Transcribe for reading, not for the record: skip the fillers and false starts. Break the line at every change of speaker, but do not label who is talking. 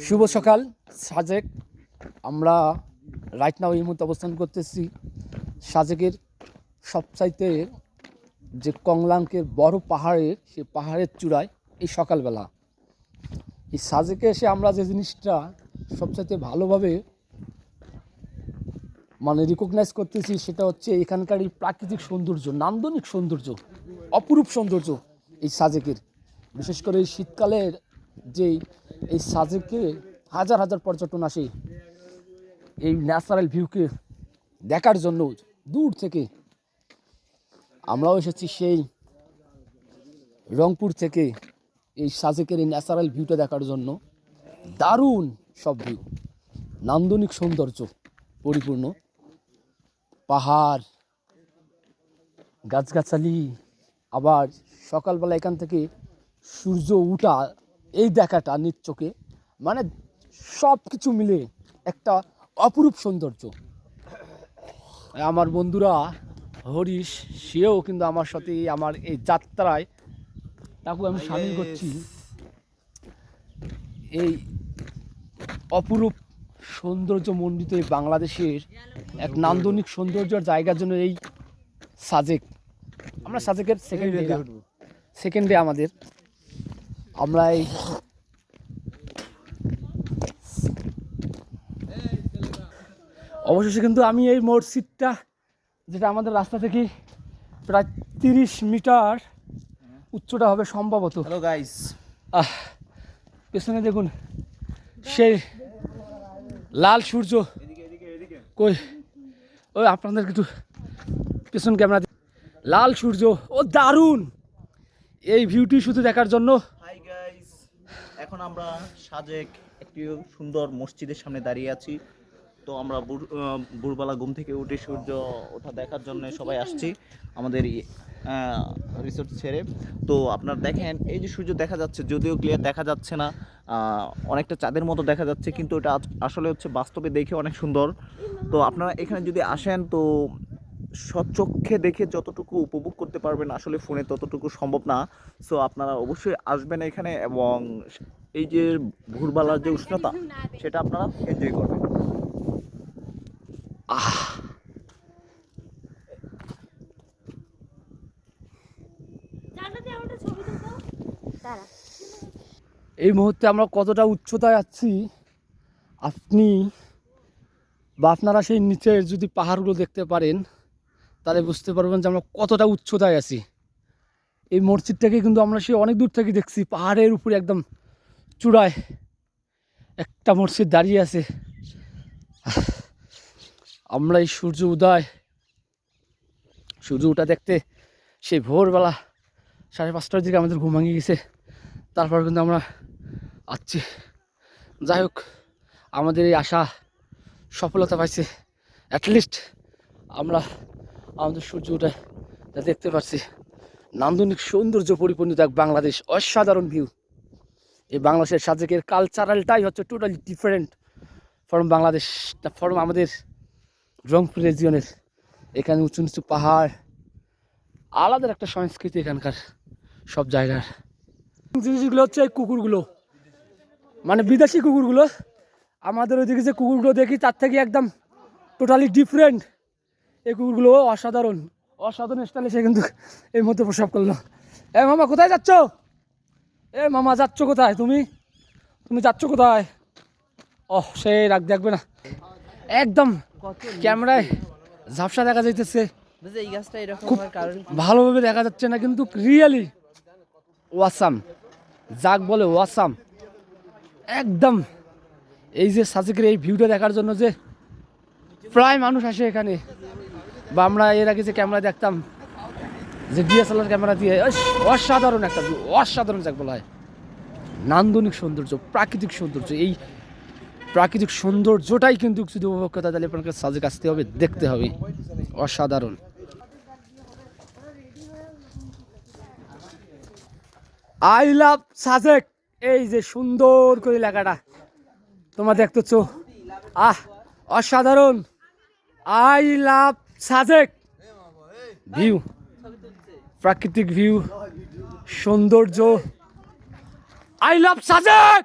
শুভ সকাল সাজেক। আমরা right now এই মুহূর্তে অবস্থান করতেছি সাজেকের সবচাইতে যে কংলাঙ্কের বড় পাহাড়ের সেই পাহাড়ের চূড়ায়। এই সকালবেলা এই সাজেকে এসে আমরা যে জিনিসটা সবচাইতে ভালোভাবে রিকগনাইজ করতেছি সেটা হচ্ছে এখানকার এই প্রাকৃতিক সৌন্দর্য, নান্দনিক সৌন্দর্য, অপরূপ সৌন্দর্য এই সাজেকের। বিশেষ করে এই শীতকালের যেই এই সাজেকে হাজার হাজার পর্যটন আসে এই ন্যাচারাল ভিউকে দেখার জন্য দূর থেকে। আমরাও এসেছি সেই রংপুর থেকে এই সাজেকের এই ন্যাচারাল ভিউটা দেখার জন্য। দারুণ সব ভিউ, নান্দনিক সৌন্দর্য পরিপূর্ণ, পাহাড়, গাছগাছালি, আবার সকালবেলা এখান থেকে সূর্য উঠা এই দেখাটা নিজ চোখে, সব কিছু মিলে একটা অপরূপ সৌন্দর্য। আমার বন্ধুরা হরিশ, সেও কিন্তু আমার সাথে আমার এই যাত্রায় তাকে আমি সামিল করছি। এই অপরূপ সৌন্দর্য মণ্ডিত এই বাংলাদেশের এক নান্দনিক সৌন্দর্যের জায়গার জন্য এই সাজেক। আমরা সাজেকের সেকেন্ড ডে আমাদের। আমরা এই অবশেষে কিন্তু আমি এই মসজিদটা, যেটা আমাদের রাস্তা থেকে প্রায় 30 মিটার উচ্চটা হবে সম্ভবত।
হ্যালো গাইস,
পেছনে দেখুন সেই লাল সূর্য। কই ওই আপনাদের একটু পেছন ক্যামেরা, লাল সূর্য ও দারুণ এই ভিউটি শুধু দেখার জন্য।
হাই গাইস, এখন আমরা সাজেক একটি সুন্দর মসজিদের সামনে দাঁড়িয়ে আছি। তো আমরা ভোরবেলা ঘুম থেকে উঠে সূর্য ওঠা দেখার জন্য সবাই আসছি আমাদের রিসোর্ট ছেড়ে। তো আপনারা দেখেন এই যে সূর্য দেখা যাচ্ছে, যদিও ক্লিয়ার দেখা যাচ্ছে না, অনেকটা চাঁদের মতো দেখা যাচ্ছে, কিন্তু এটা আসলে হচ্ছে বাস্তবে দেখে অনেক সুন্দর। তো আপনারা এখানে যদি আসেন তো সচক্ষে দেখে যতটুকু উপভোগ করতে পারবেন আসলে ফোনে ততটুকু সম্ভব না। সো আপনারা অবশ্যই আসবেন এখানে, এবং এই যে ভোরবেলার যে উষ্ণতা সেটা আপনারা এনজয় করবেন।
এই মুহূর্তে আমরা কতটা উচ্চতায় আছি, আপনি বা আপনারা সেই নিচের যদি পাহাড়গুলো দেখতে পারেন তাহলে বুঝতে পারবেন যে আমরা কতটা উচ্চতায় আছি। এই মসজিদটাকে কিন্তু আমরা সেই অনেক দূর থেকে দেখছি, পাহাড়ের উপরে একদম চূড়ায় একটা মসজিদ দাঁড়িয়ে আছে। আমরা এই সূর্য ওঠা দেখতে সেই ভোরবেলা 5:30টার দিকে আমাদের ঘুম ভাঙিয়ে গেছে, তারপর কিন্তু আমরা আসছি। যাই হোক, আমাদের এই আশা সফলতা পাইছে। অ্যাটলিস্ট আমরা আমাদের সূর্য ওঠা দেখতে পাচ্ছি। নান্দনিক সৌন্দর্য পরিপূর্ণ এক বাংলাদেশ, অসাধারণ ভিউ। এই বাংলাদেশের সাজেকের কালচারালটাই হচ্ছে totally different from Bangladesh, from আমাদের রংপুর রিজিয়নের। এখানে উঁচু নিচু পাহাড়, আলাদা একটা সংস্কৃতি এখানকার সব জায়গার। জিনিসগুলো হচ্ছে এই কুকুরগুলো, বিদেশি কুকুরগুলো। আমাদের ওইদিকে যে কুকুরগুলো দেখি তার থেকে একদম টোটালি ডিফারেন্ট। এই কুকুরগুলো অসাধারণ স্টাইলে সে কিন্তু এই মধ্যে প্রসব করলো। মামা কোথায় যাচ্ছ? মামা যাচ্ছ কোথায়? তুমি যাচ্ছ কোথায়? সে রাগ দেখবে না, একদম ক্যামেরায় ঝাপসা দেখা যাইতেছে, খুব ভালোভাবে দেখা যাচ্ছে না, কিন্তু রিয়েলি ওয়াসাম, যাক বলে ওয়াসাম একদম। এই যে সাজেকের এই ভিউটা দেখার জন্য যে প্রায় মানুষ আসে এখানে, বা আমরা এর আগে যে ক্যামেরা দেখতাম যে DSLR ক্যামেরা দিয়ে, অসাধারণ একটা ভিউ, অসাধারণ যাক বলা হয়। নান্দনিক সৌন্দর্য, প্রাকৃতিক সৌন্দর্য, এই প্রাকৃতিক সৌন্দর্যটাই কিন্তু যদি উপভোগ করতে তাহলে আপনাকে সাজেক আসতে হবে, দেখতে হবে। অসাধারণ। আই লাভ সাজেক, এই যে সুন্দর করে লেখাটা তোমরা দেখতেছো, অসাধারণ। আই লাভ সাজেক ভিউ, প্রাকৃতিক ভিউ, সৌন্দর্য। I love Sajek.